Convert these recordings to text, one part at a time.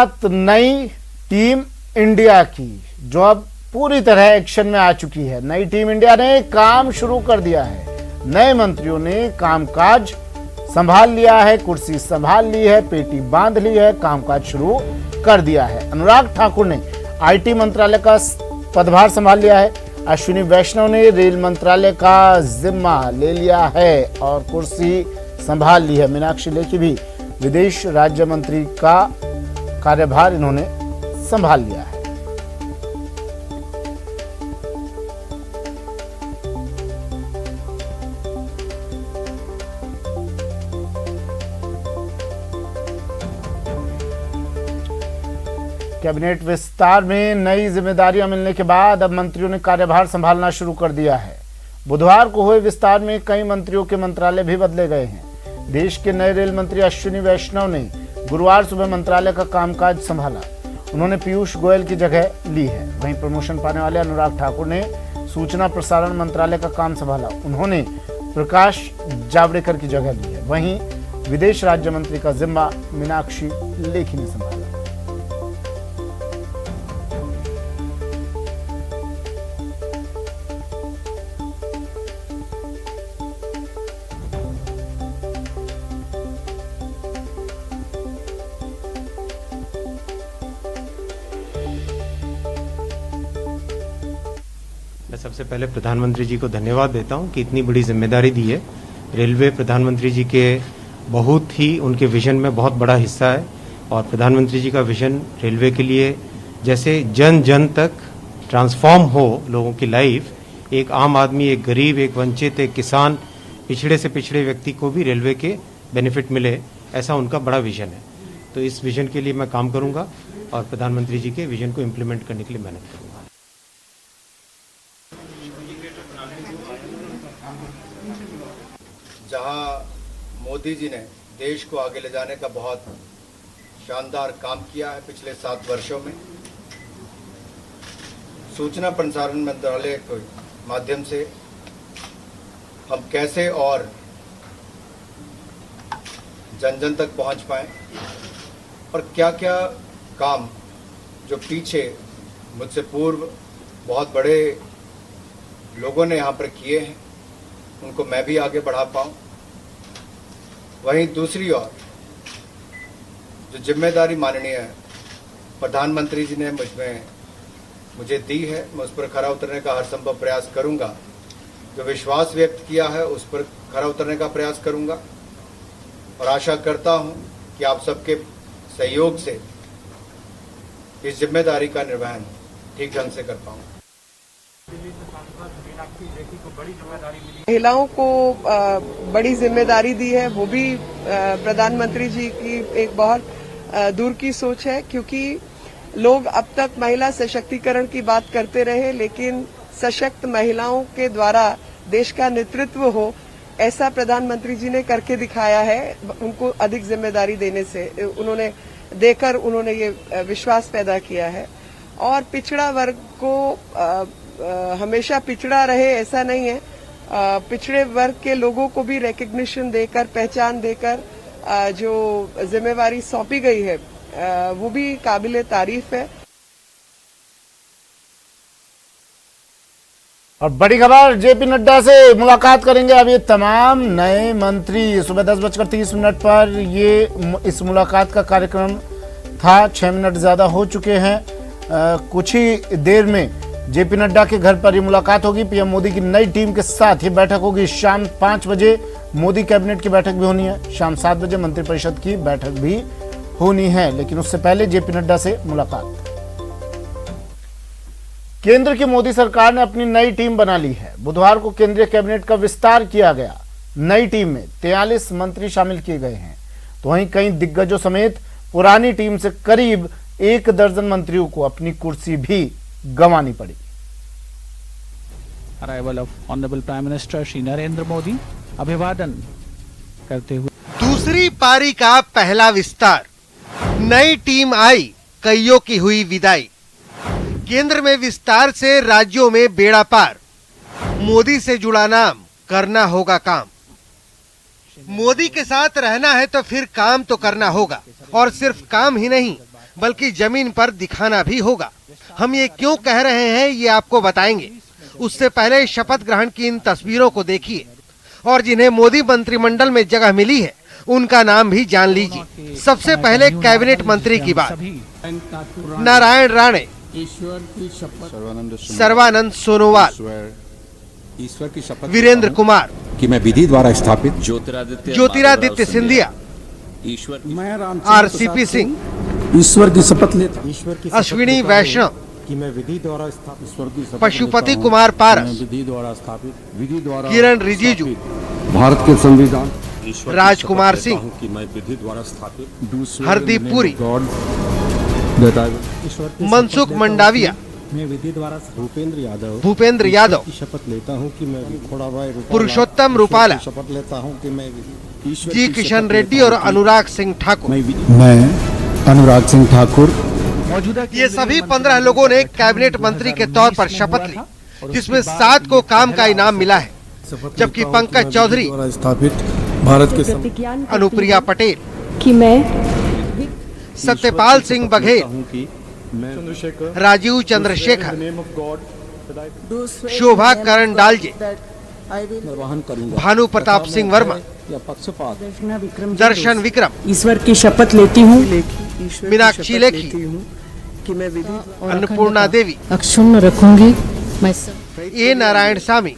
बात नई team India की, जो अब पूरी तरह एक्शन में आ चुकी है। नई टीम इंडिया ने काम शुरू कर दिया है। नए मंत्रियों ने कामकाज संभाल लिया है, कुर्सी संभाल ली है, पेटी बांध ली है, कामकाज शुरू कर दिया है। अनुराग ठाकुर ने आईटी मंत्रालय का पदभार संभाल लिया है। अश्विनी वैष्णव ने रेल मंत्रालय का जिम्मा ले लिया है और कुर्सी संभाल ली है। मीनाक्षी लेखी भी विदेश राज्य मंत्री का कार्यभार इन्होंने संभाल लिया है। कैबिनेट विस्तार में नई जिम्मेदारियां मिलने के बाद अब मंत्रियों ने कार्यभार संभालना शुरू कर दिया है। बुधवार को हुए विस्तार में कई मंत्रियों के मंत्रालय भी बदले गए हैं। देश के नए रेल मंत्री अश्विनी वैष्णव ने गुरुवार सुबह मंत्रालय का कामकाज संभाला। उन्होंने पीयूष गोयल की जगह ली है। वहीं प्रमोशन पाने वाले अनुराग ठाकुर ने सूचना प्रसारण मंत्रालय का काम संभाला। उन्होंने प्रकाश जावड़ेकर की जगह ली है। वहीं विदेश राज्य मंत्री का जिम्मा मीनाक्षी लेखी ने संभाला। मैं सबसे पहले प्रधानमंत्री जी को धन्यवाद देता हूं कि इतनी बड़ी जिम्मेदारी दी है। रेलवे प्रधानमंत्री जी के बहुत ही उनके विजन में बहुत बड़ा हिस्सा है और प्रधानमंत्री जी का विजन रेलवे के लिए जैसे जन जन तक ट्रांसफॉर्म हो लोगों की लाइफ, एक आम आदमी, एक गरीब, एक वंचित, एक किसान, पिछड़े से पिछड़े व्यक्ति को भी रेलवे के बेनिफिट मिले, ऐसा उनका बड़ा विजन है। तो इस विजन के लिए मैं काम करूंगा और प्रधानमंत्री जी के विजन को इम्प्लीमेंट करने के लिए मेहनत करूंगा। जहां मोदी जी ने देश को आगे ले जाने का बहुत शानदार काम किया है पिछले 7 वर्षों में, सूचना प्रसारण मंत्रालय के माध्यम से हम कैसे और जन जन तक पहुंच पाए और क्या क्या काम जो पीछे मुझसे पूर्व बहुत बड़े लोगों ने यहाँ पर किए हैं उनको मैं भी आगे बढ़ा पाऊँ। वहीं दूसरी ओर जो जिम्मेदारी माननीय प्रधानमंत्री जी ने मुझे दी है, मैं उस पर खरा उतरने का हर संभव प्रयास करूंगा। जो विश्वास व्यक्त किया है उस पर खरा उतरने का प्रयास करूंगा और आशा करता हूं कि आप सबके सहयोग से इस जिम्मेदारी का निर्वहन ठीक ढंग से कर पाऊंगा। महिलाओं को बड़ी जिम्मेदारी दी है, वो भी प्रधानमंत्री जी की एक बहुत दूर की सोच है, क्योंकि लोग अब तक महिला सशक्तिकरण की बात करते रहे, लेकिन सशक्त महिलाओं के द्वारा देश का नेतृत्व हो, ऐसा प्रधानमंत्री जी ने करके दिखाया है। उनको अधिक जिम्मेदारी देने से उन्होंने ये विश्वास पैदा किया है। और पिछड़ा वर्ग को हमेशा पिछड़ा रहे ऐसा नहीं है, पिछड़े वर्ग के लोगों को भी रिकग्निशन देकर, पहचान देकर जो जिम्मेवारी सौंपी गई है वो भी काबिले तारीफ है। और बड़ी खबर, जेपी नड्डा से मुलाकात करेंगे अब ये तमाम नए मंत्री। सुबह 10:30 पर इस मुलाकात का कार्यक्रम था। 6 मिनट ज्यादा हो चुके हैं। कुछ ही देर में जेपी नड्डा के घर पर ये मुलाकात होगी। पीएम मोदी की नई टीम के साथ ये बैठक होगी। शाम 5 बजे मोदी कैबिनेट की बैठक भी होनी है। शाम 7 बजे मंत्रिपरिषद की बैठक भी होनी है, लेकिन उससे पहले जेपी नड्डा से मुलाकात। केंद्र की मोदी सरकार ने अपनी नई टीम बना ली है। बुधवार को केंद्रीय कैबिनेट का विस्तार किया गया। नई टीम में 43 मंत्री शामिल किए गए हैं, तो वहीं कई दिग्गजों समेत पुरानी टीम से करीब 1 दर्जन मंत्रियों को अपनी कुर्सी भी गंवानी पड़ी। Arrival of honourable prime minister Shri Narendra Modi अभिवादन करते हुए दूसरी पारी का पहला विस्तार, नई टीम आई, कईयों की हुई विदाई। केंद्र में विस्तार से राज्यों में बेड़ा पार, मोदी से जुड़ा नाम, करना होगा काम। मोदी के साथ रहना है तो फिर काम तो करना होगा, और सिर्फ काम ही नहीं, बल्कि जमीन पर दिखाना भी होगा। हम ये क्यों कह रहे हैं ये आपको बताएंगे। उससे पहले शपथ ग्रहण की इन तस्वीरों को देखिए और जिन्हें मोदी मंत्रिमंडल में जगह मिली है उनका नाम भी जान लीजिए। सबसे पहले कैबिनेट मंत्री की बात। नारायण राणे, सर्बानंद सोनोवाल, ईश्वर की शपथ वीरेंद्र कुमार कि मैं विधि द्वारा स्थापित ज्योतिरादित्य सिंधिया, आरसीपी सिंह, ईश्वर की शपथ लेता अश्विनी वैष्णव, कि मैं विधि द्वारा स्थापित ईश्वर की शपथ पशुपति लेता हूं कुमार कि पारस, मैं विधि द्वारा स्थापित विधि द्वारा किरण रिजिजू, भारत के संविधान राजकुमार सिंह, कि मैं विधि द्वारा स्थापित हरदीप पुरी, गॉड मनसुख मंडाविया, मैं विधि द्वारा भूपेंद्र यादव, की शपथ लेता हूं कि मैं घोड़ाभाई पुरुषोत्तम रूपाला, शपथ लेता हूं कि मैं ईश्वर जी की किशन शपथ रेड्डी लेता और हूं कि अनुराग सिंह ठाकुर। मैं अनुराग सिंह ठाकुर ये सभी 15 लोगों ने कैबिनेट मंत्री के तौर पर शपथ ली, जिसमें 7 को काम का इनाम मिला है, जबकि पंकज चौधरी, स्थापित भारत के अनुप्रिया पटेल, कि मैं सत्यपाल सिंह बघेल, राजीव चंद्रशेखर, शोभा करण डालजे, निर्वहन करूंगा भानु प्रताप सिंह वर्मा, या पक्षपात दर्शन विक्रम, ईश्वर की शपथ लेती हूँ मीनाक्षी लेखी, कि मैं विधि अन्नपूर्णा देवी, अक्षुण्ण रखूंगी मैं सब ए नारायण सामी,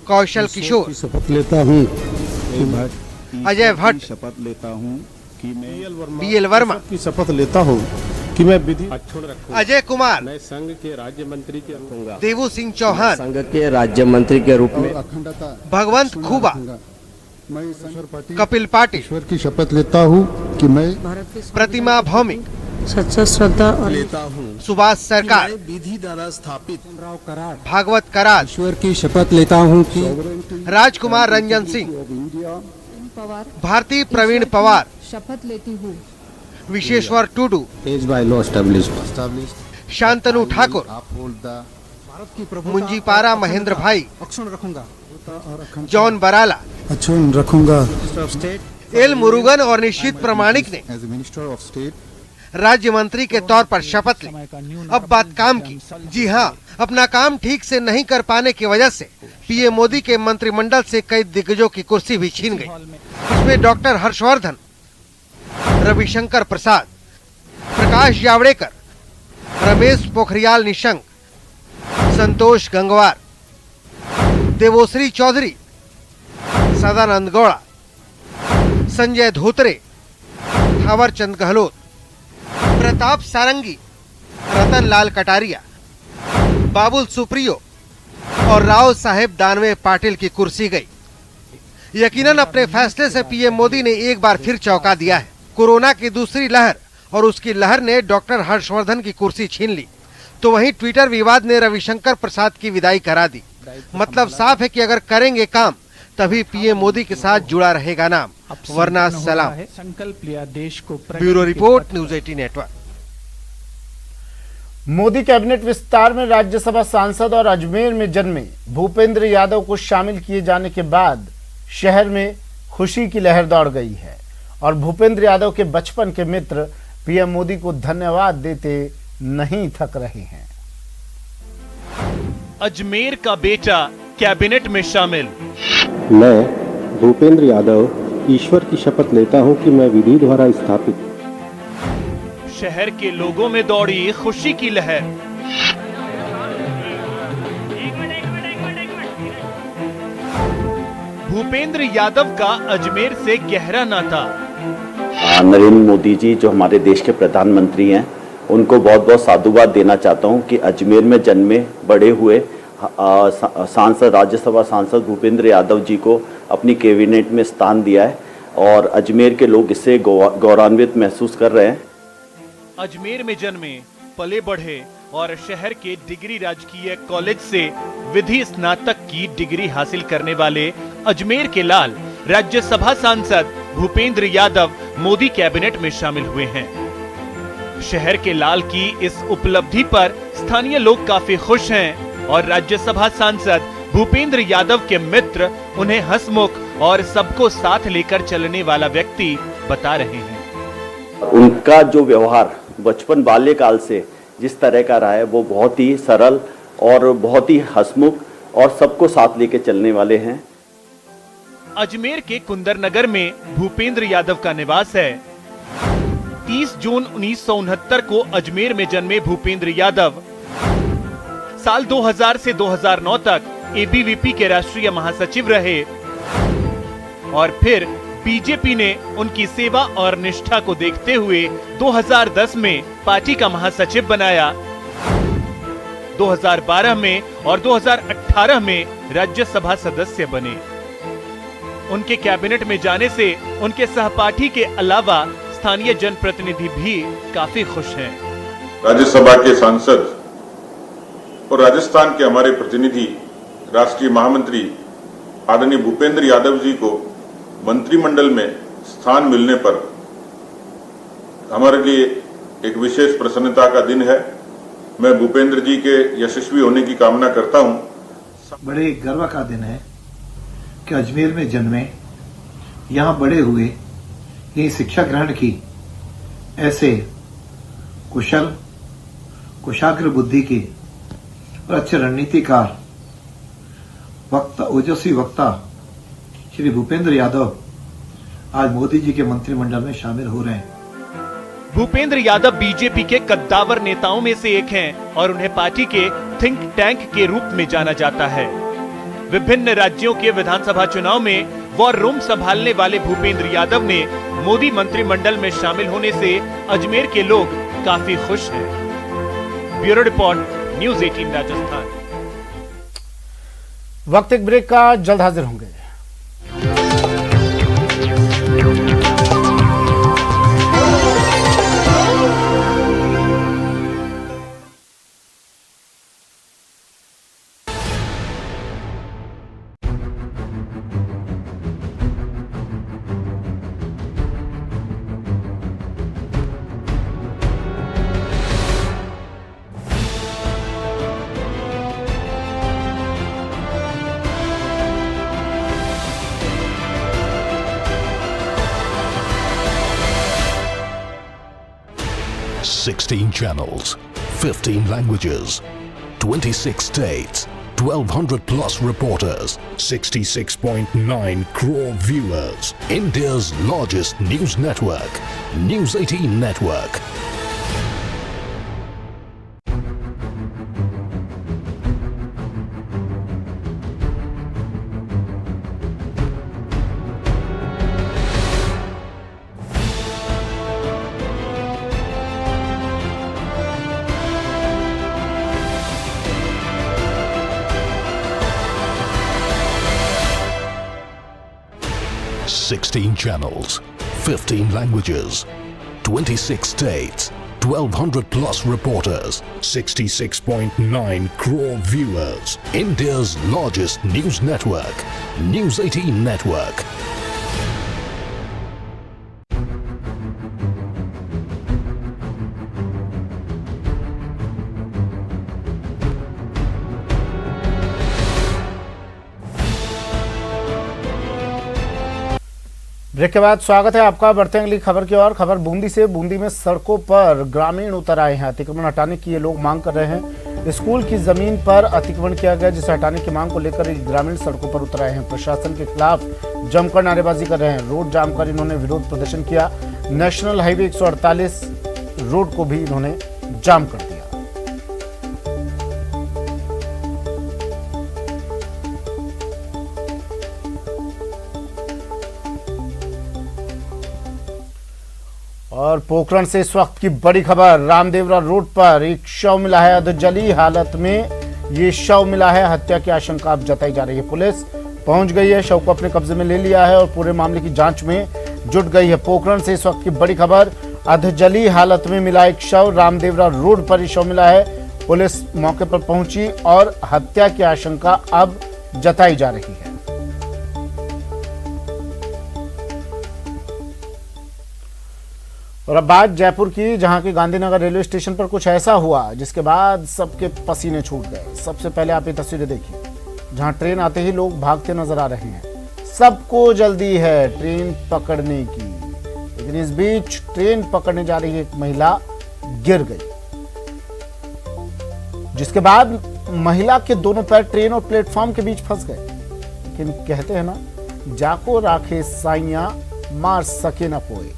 कौशल किशोर, की शपथ लेता हूं अजय भट्ट, शपथ लेता हूं कि मैं बीएल वर्मा, की शपथ लेता हूं कि मैं विधि अजय कुमार, मैं संघ के राज्य मंत्री के रखूंगा देवू सिंह चौहान, संघ के राज्य मंत्री के रूप में अखंडता भगवंत खूबा, मैं ईश्वर पाटिल कपिल पाटिल, ईश्वर की शपथ लेता हूं कि मैं प्रतिमा भौमिक, सच्चा श्रद्धा और लेता हूं सुभाष सरकार, विधि द्वारा स्थापित करार भागवत कराल, ईश्वर की शपथ लेता हूं कि राजकुमार रंजन सिंह, पवार भारती प्रवीण पवार, शपथ लेती हूँ Visheshwar Tudu, as by law established Shantanu Thakur, Munjapara Mahendra bhai, अक्षुण रखूंगा जॉन बराला, अक्षुण रखूंगा एल मुरुगन और निश्चित प्रमाणिक ने एज मिनिस्टर ऑफ स्टेट राज्य मंत्री के तौर पर शपथ ली। अब बात काम की। जी हाँ, अपना काम ठीक से नहीं कर पाने की वजह से पीएम मोदी के मंत्रिमंडल से कई दिग्गजों की कुर्सी भी छीन गई। इसमें डॉक्टर हर्षवर्धन, रविशंकर प्रसाद, प्रकाश जावड़ेकर, रमेश पोखरियाल निशंक, संतोष गंगवार, देवोश्री चौधरी, सदानंद गौड़ा, संजय धोत्रे, थावर चंद गहलोत, प्रताप सारंगी, रतन लाल कटारिया, बाबुल सुप्रियो और राव साहेब दानवे पाटिल की कुर्सी गई। यकीनन अपने फैसले से पीएम मोदी ने एक बार फिर चौंका दिया है। कोरोना की दूसरी लहर और उसकी लहर ने डॉक्टर हर्षवर्धन की कुर्सी छीन ली, तो वहीं ट्विटर विवाद ने रविशंकर प्रसाद की विदाई करा दी। मतलब साफ है कि अगर करेंगे काम तभी पीएम मोदी के साथ जुड़ा रहेगा नाम, वरना सलाम। संकल्प लिया देश को। Bureau report, news 18 network. Modi cabinet विस्तार में राज्यसभा सांसद और अजमेर में जन्मे भूपेंद्र यादव को शामिल किए जाने के बाद शहर में खुशी की लहर दौड़ गई है और भूपेंद्र यादव के बचपन के मित्र पीएम मोदी को धन्यवाद देते नहीं थक रहे हैं। अजमेर का बेटा कैबिनेट में शामिल। मैं भूपेंद्र यादव ईश्वर की शपथ लेता हूं कि मैं विधि द्वारा स्थापित। शहर के लोगों में दौड़ी खुशी की लहर। भूपेंद्र यादव का अजमेर से गहरा नाता। नरेंद्र मोदी जी जो हमारे देश के प्रधानमंत्री हैं, उनको बहुत बहुत साधुवाद देना चाहता हूं कि अजमेर में जन्मे बड़े हुए सांसद, राज्यसभा सांसद भूपेंद्र यादव जी को अपनी कैबिनेट में स्थान दिया है और अजमेर के लोग इससे गौरवान्वित महसूस कर रहे हैं। अजमेर में जन्मे, पले बढ़े और शहर के डिग्री राजकीय कॉलेज से विधि स्नातक की डिग्री हासिल करने वाले अजमेर के लाल राज्यसभा सांसद भूपेंद्र यादव मोदी कैबिनेट में शामिल हुए हैं। शहर के लाल की इस उपलब्धि पर स्थानीय लोग काफी खुश हैं और राज्यसभा सांसद भूपेंद्र यादव के मित्र उन्हें हंसमुख और सबको साथ लेकर चलने वाला व्यक्ति बता रहे हैं। उनका जो व्यवहार बचपन बाल्यकाल से जिस तरह का रहा है वो बहुत ही सरल और बहुत ही हंसमुख और सबको साथ लेके चलने वाले हैं। अजमेर के कुंदर नगर में भूपेंद्र यादव का निवास है। 30 जून 1969 को अजमेर में जन्मे भूपेंद्र यादव साल 2000 से 2009 तक एबीवीपी के राष्ट्रीय महासचिव रहे और फिर बीजेपी ने उनकी सेवा और निष्ठा को देखते हुए 2010 में पार्टी का महासचिव बनाया। 2012 में और 2018 में राज्यसभा सदस्य बने। उनके कैबिनेट में जाने से उनके सहपाठी के अलावा स्थानीय जनप्रतिनिधि भी काफी खुश हैं। राज्यसभा के सांसद और राजस्थान के हमारे प्रतिनिधि राष्ट्रीय महामंत्री आदरणीय भूपेंद्र यादव जी को मंत्रिमंडल में स्थान मिलने पर हमारे लिए एक विशेष प्रसन्नता का दिन है। मैं भूपेंद्र जी के यशस्वी होने की कामना करता हूं। बड़े गर्व का दिन है कि अजमेर में जन्मे, यहाँ बड़े हुए, यही शिक्षा ग्रहण की, ऐसे कुशाग्र बुद्धि के और अच्छे रणनीतिकार वक्ता, ओजस्वी वक्ता श्री भूपेंद्र यादव आज मोदी जी के मंत्रिमंडल में शामिल हो रहे हैं। भूपेंद्र यादव बीजेपी के कद्दावर नेताओं में से एक हैं और उन्हें पार्टी के थिंक टैंक के रूप में जाना जाता है। विभिन्न राज्यों के विधानसभा चुनाव में वॉर रूम संभालने वाले भूपेंद्र यादव ने मोदी मंत्रिमंडल में शामिल होने से अजमेर के लोग काफी खुश हैं। Bureau report, news 18 Rajasthan. वक्त एक ब्रेक का, जल्द हाजिर होंगे। Sixteen channels, 15 languages, 26 states, 1200 plus reporters, 66.9 crore viewers. India's largest news network, News 18 Network. Sixteen channels, 15 languages, 26 states, 1200 plus reporters, 66.9 crore viewers. India's largest news network, News 18 Network. Break के बाद स्वागत है आपका। बढ़ते हैं अगली खबर की ओर। खबर बूंदी से। बूंदी में सड़कों पर ग्रामीण उतर आए हैं। अतिक्रमण हटाने की ये लोग मांग कर रहे हैं। स्कूल की जमीन पर अतिक्रमण किया गया, जिसे हटाने की मांग को लेकर ग्रामीण सड़कों पर उतर आए हैं। प्रशासन के खिलाफ जमकर नारेबाजी कर रहे हैं। रोड जाम कर इन्होंने विरोध प्रदर्शन किया। नेशनल हाईवे 148 रोड को भी इन्होंने जाम कर दिया। और पोखरण से इस वक्त की बड़ी खबर। रामदेवरा रोड पर एक शव मिला है अधजली हालत में। ये शव मिला है, हत्या की आशंका अब जताई जा रही है। पुलिस पहुंच गई है, शव को अपने कब्जे में ले लिया है और पूरे मामले की जांच में जुट गई है। पोखरण से इस वक्त की बड़ी खबर। अधजली हालत में मिला एक शव। रामदेवरा रोड पर ही शव मिला है। पुलिस मौके पर पहुंची और हत्या की आशंका अब जताई जा रही है। और अब बात जयपुर की, जहां की गांधीनगर रेलवे स्टेशन पर कुछ ऐसा हुआ जिसके बाद सबके पसीने छूट गए। सबसे पहले आप ये तस्वीरें देखिए, जहां ट्रेन आते ही लोग भागते नजर आ रहे हैं। सबको जल्दी है ट्रेन पकड़ने की। लेकिन इस बीच ट्रेन पकड़ने जा रही एक महिला गिर गई, जिसके बाद महिला के दोनों पैर ट्रेन और प्लेटफॉर्म के बीच फंस गए। लेकिन कहते हैं ना, जाको राखे साइया मार सके ना कोई।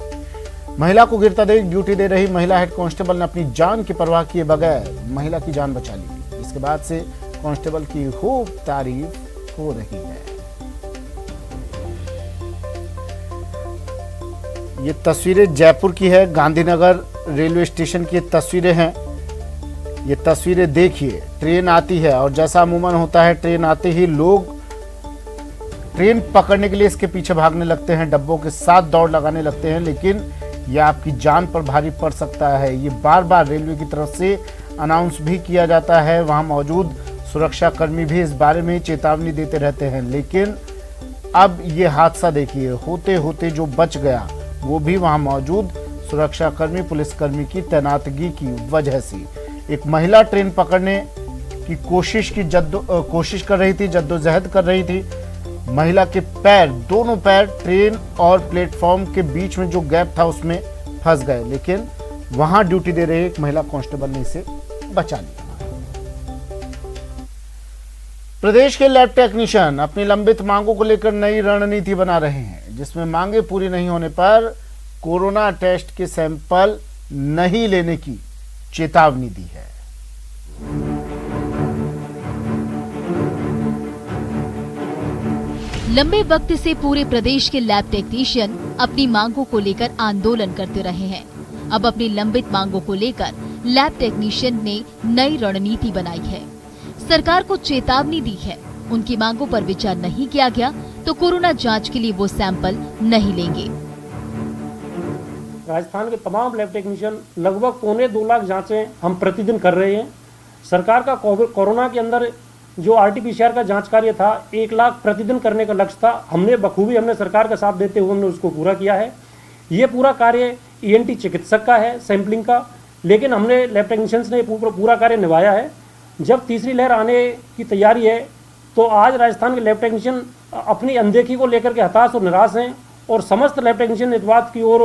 महिला को गिरता देख ड्यूटी दे रही महिला हेड कांस्टेबल ने अपनी जान की परवाह किए बगैर महिला की जान बचा ली। इसके बाद से कांस्टेबल की खूब तारीफ हो रही है। ये तस्वीरें जयपुर की है, गांधीनगर रेलवे स्टेशन की तस्वीरें हैं। ये तस्वीरें देखिए, ट्रेन आती है और जैसा अमूमन होता है, ट्रेन आते ही लोग ट्रेन पकड़ने के लिए इसके पीछे भागने लगते हैं, डब्बों के साथ दौड़ लगाने लगते हैं, लेकिन यह आपकी जान पर भारी पड़ सकता है। ये बार बार रेलवे की तरफ से अनाउंस भी किया जाता है, वहां मौजूद सुरक्षा कर्मी भी इस बारे में चेतावनी देते रहते हैं, लेकिन अब ये हादसा देखिए, होते होते जो बच गया वो भी वहां मौजूद सुरक्षा कर्मी, पुलिसकर्मी की तैनातगी की वजह से। एक महिला ट्रेन पकड़ने की कोशिश कर रही थी, जद्दोजहद कर रही थी। महिला के पैर, दोनों पैर ट्रेन और प्लेटफॉर्म के बीच में जो गैप था उसमें फंस गए, लेकिन वहां ड्यूटी दे रहे एक महिला कांस्टेबल ने इसे बचा लिया। प्रदेश के लैब टेक्नीशियन अपनी लंबित मांगों को लेकर नई रणनीति बना रहे हैं, जिसमें मांगे पूरी नहीं होने पर कोरोना टेस्ट के सैंपल नहीं लेने की चेतावनी दी है। लंबे वक्त से पूरे प्रदेश के लैब टेक्नीशियन अपनी मांगों को लेकर आंदोलन करते रहे हैं। अब अपनी लंबित मांगों को लेकर लैब टेक्नीशियन ने नई रणनीति बनाई है। सरकार को चेतावनी दी है, उनकी मांगों पर विचार नहीं किया गया तो कोरोना जांच के लिए वो सैंपल नहीं लेंगे। राजस्थान के तमाम लैब टेक्नीशियन लगभग 2.25 लाख जांचें हम प्रतिदिन कर रहे हैं। सरकार का कोरोना के अंदर जो RT-PCR का जांच कार्य था 1 लाख प्रतिदिन करने का लक्ष्य था, हमने बखूबी सरकार का साथ देते हुए हमने उसको पूरा किया है। ये पूरा कार्य ENT चिकित्सक का है, सैंपलिंग का, लेकिन हमने लैब टेक्नीशियंस ने पूरा कार्य निभाया है। जब तीसरी लहर आने की तैयारी है तो आज राजस्थान के लैब टेक्नीशियन अपनी अनदेखी को लेकर के हताश और निराश हैं और समस्त लैब टेक्नीशियन इस बात की ओर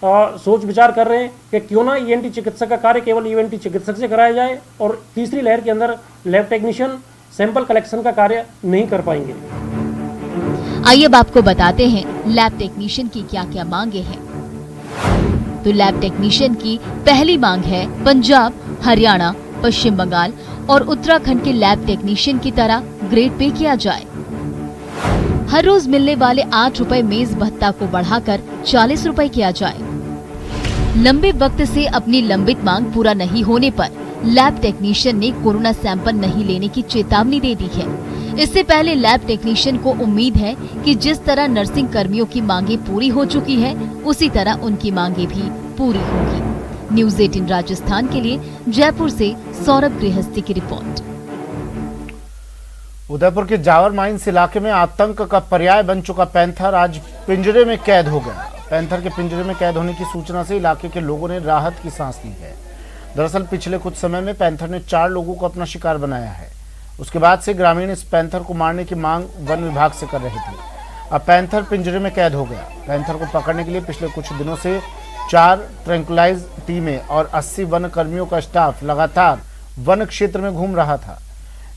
सोच विचार कर रहे हैं कि क्यों ना ENT चिकित्सक का कार्य केवल ENT चिकित्सक से कराया जाए और तीसरी लहर के अंदर लैब टेक्नीशियन सैंपल कलेक्शन का कार्य नहीं कर पाएंगे। आइए अब आपको बताते हैं लैब टेक्नीशियन की क्या क्या मांगे हैं। तो लैब टेक्नीशियन की पहली मांग है पंजाब, हरियाणा, पश्चिम बंगाल और उत्तराखंड के लैब टेक्नीशियन की तरह ग्रेड पे किया जाए। हर रोज मिलने वाले 8 रुपए मेज भत्ता को बढ़ाकर 40 रुपए किया जाए। लंबे वक्त से अपनी लंबित मांग पूरा नहीं होने पर लैब टेक्नीशियन ने कोरोना सैंपल नहीं लेने की चेतावनी दे दी है। इससे पहले लैब टेक्नीशियन को उम्मीद है कि जिस तरह नर्सिंग कर्मियों की मांगे पूरी हो चुकी है, उसी तरह उनकी मांगे भी पूरी होगी। न्यूज़ 18 राजस्थान के लिए जयपुर से सौरभ गृहस्थी की रिपोर्ट। उदयपुर के जावर माइंस इलाके में आतंक का पर्याय बन चुका पैंथर आज पिंजरे में कैद हो गया। पैंथर के पिंजरे में कैद होने की सूचना से इलाके के लोगों ने राहत की सांस ली है। दरअसल पिछले कुछ समय में पैंथर ने 4 लोगों को अपना शिकार बनाया है। उसके बाद से ग्रामीण इस पैंथर को मारने की मांग वन विभाग से कर रहे थे। अब पैंथर पिंजरे में कैद हो गया। पैंथर को पकड़ने के लिए पिछले कुछ दिनों से 4 ट्रैंकुलाइज टीमें और 80 वन कर्मियों का स्टाफ लगातार वन क्षेत्र में घूम रहा था।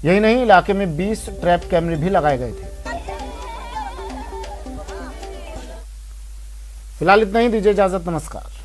यही नहीं, इलाके में 20 ट्रैप कैमरे भी लगाए गए थे। फिलहाल इतना ही, दीजिए इजाजत, नमस्कार।